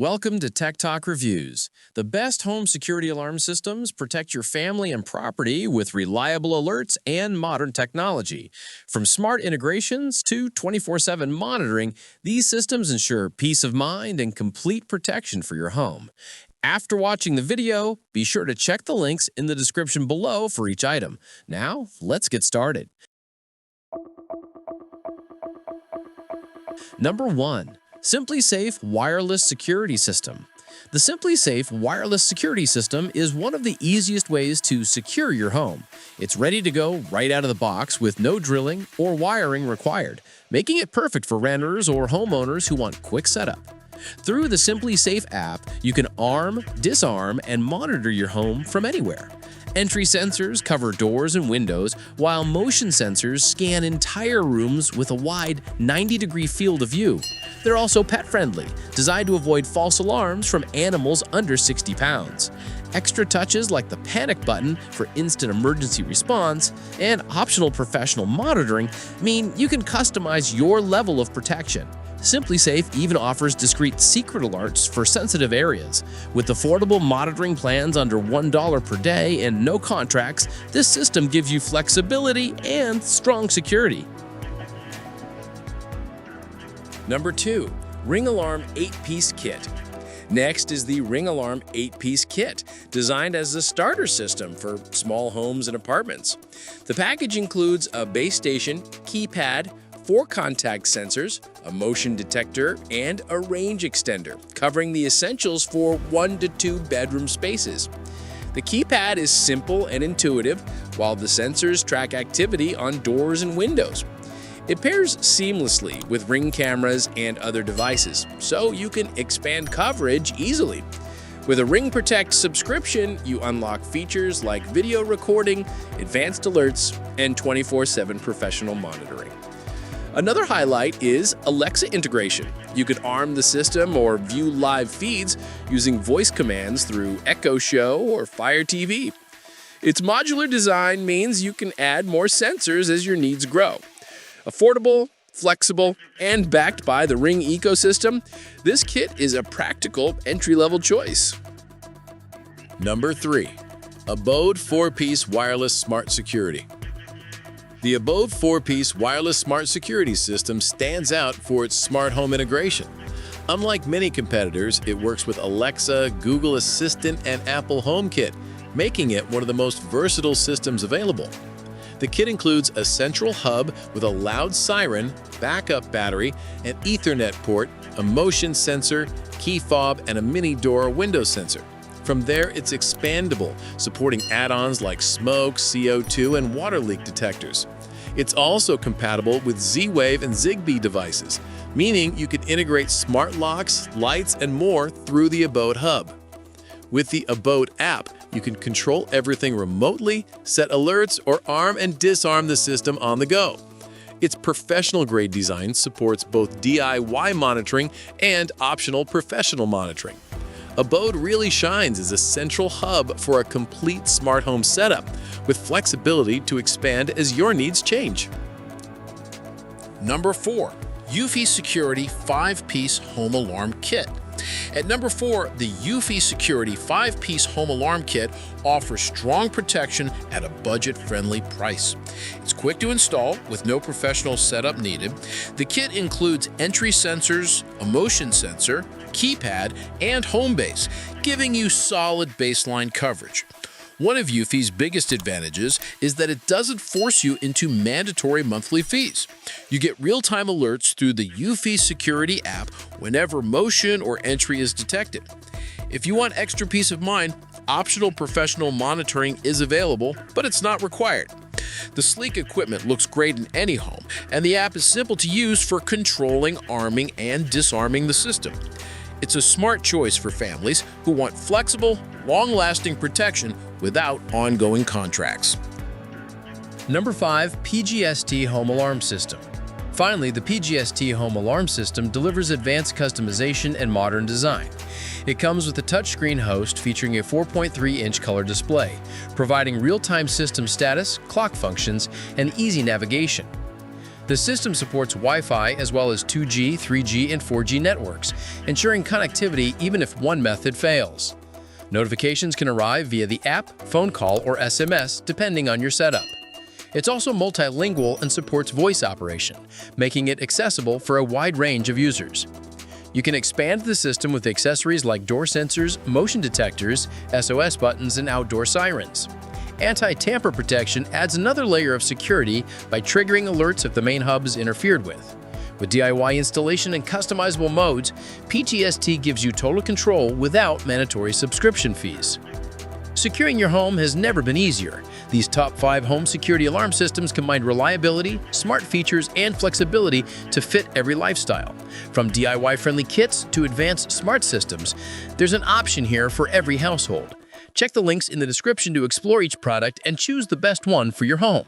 Welcome to Tech Talk Reviews. The best home security alarm systems protect your family and property with reliable alerts and modern technology. From smart integrations to 24/7 monitoring, these systems ensure peace of mind and complete protection for your home. After watching the video, be sure to check the links in the description below for each item. Now, let's get started. Number 1. SimpliSafe Wireless Security System. The SimpliSafe Wireless Security System is one of the easiest ways to secure your home. It's ready to go right out of the box with no drilling or wiring required, making it perfect for renters or homeowners who want quick setup. Through the SimpliSafe app, you can arm, disarm, and monitor your home from anywhere. Entry sensors cover doors and windows, while motion sensors scan entire rooms with a wide 90-degree field of view. They're also pet-friendly, designed to avoid false alarms from animals under 60 pounds. Extra touches like the panic button for instant emergency response and optional professional monitoring mean you can customize your level of protection. SimpliSafe even offers discrete secret alerts for sensitive areas. With affordable monitoring plans under $1 per day and no contracts, this system gives you flexibility and strong security. Number 2. Ring Alarm 8-Piece Kit. Next is the Ring Alarm 8-Piece Kit, designed as a starter system for small homes and apartments. The package includes a base station, keypad, 4 contact sensors, a motion detector, and a range extender, covering the essentials for 1 to 2 bedroom spaces. The keypad is simple and intuitive, while the sensors track activity on doors and windows. It pairs seamlessly with Ring cameras and other devices, so you can expand coverage easily. With a Ring Protect subscription, you unlock features like video recording, advanced alerts, and 24/7 professional monitoring. Another highlight is Alexa integration. You can arm the system or view live feeds using voice commands through Echo Show or Fire TV. Its modular design means you can add more sensors as your needs grow. Affordable, flexible, and backed by the Ring ecosystem, this kit is a practical entry-level choice. Number 3. Abode 4-Piece Wireless Smart Security. The Abode 4-Piece Wireless Smart Security System stands out for its smart home integration. Unlike many competitors, it works with Alexa, Google Assistant, and Apple HomeKit, making it one of the most versatile systems available. The kit includes a central hub with a loud siren, backup battery, an Ethernet port, a motion sensor, key fob, and a mini door or window sensor. From there, it's expandable, supporting add-ons like smoke, CO2, and water leak detectors. It's also compatible with Z-Wave and Zigbee devices, meaning you can integrate smart locks, lights, and more through the Abode hub. With the Abode app, you can control everything remotely, set alerts, or arm and disarm the system on the go. Its professional-grade design supports both DIY monitoring and optional professional monitoring. Abode really shines as a central hub for a complete smart home setup, with flexibility to expand as your needs change. Number 4. Eufy Security 5-Piece Home Alarm Kit. At number 4, the Eufy Security 5-Piece Home Alarm Kit offers strong protection at a budget-friendly price. It's quick to install with no professional setup needed. The kit includes entry sensors, a motion sensor, keypad, and home base, giving you solid baseline coverage. One of Eufy's biggest advantages is that it doesn't force you into mandatory monthly fees. You get real-time alerts through the Eufy Security app whenever motion or entry is detected. If you want extra peace of mind, optional professional monitoring is available, but it's not required. The sleek equipment looks great in any home, and the app is simple to use for controlling, arming, and disarming the system. It's a smart choice for families who want flexible, long-lasting protection without ongoing contracts. Number 5. PGST Home Alarm System. Finally, the PGST Home Alarm System delivers advanced customization and modern design. It comes with a touchscreen host featuring a 4.3-inch color display, providing real-time system status, clock functions, and easy navigation. The system supports Wi-Fi as well as 2G, 3G, and 4G networks, ensuring connectivity even if one method fails. Notifications can arrive via the app, phone call, or SMS, depending on your setup. It's also multilingual and supports voice operation, making it accessible for a wide range of users. You can expand the system with accessories like door sensors, motion detectors, SOS buttons, and outdoor sirens. Anti-tamper protection adds another layer of security by triggering alerts if the main hub is interfered with. With DIY installation and customizable modes, PGST gives you total control without mandatory subscription fees. Securing your home has never been easier. These top 5 home security alarm systems combine reliability, smart features, and flexibility to fit every lifestyle. From DIY-friendly kits to advanced smart systems, there's an option here for every household. Check the links in the description to explore each product and choose the best one for your home.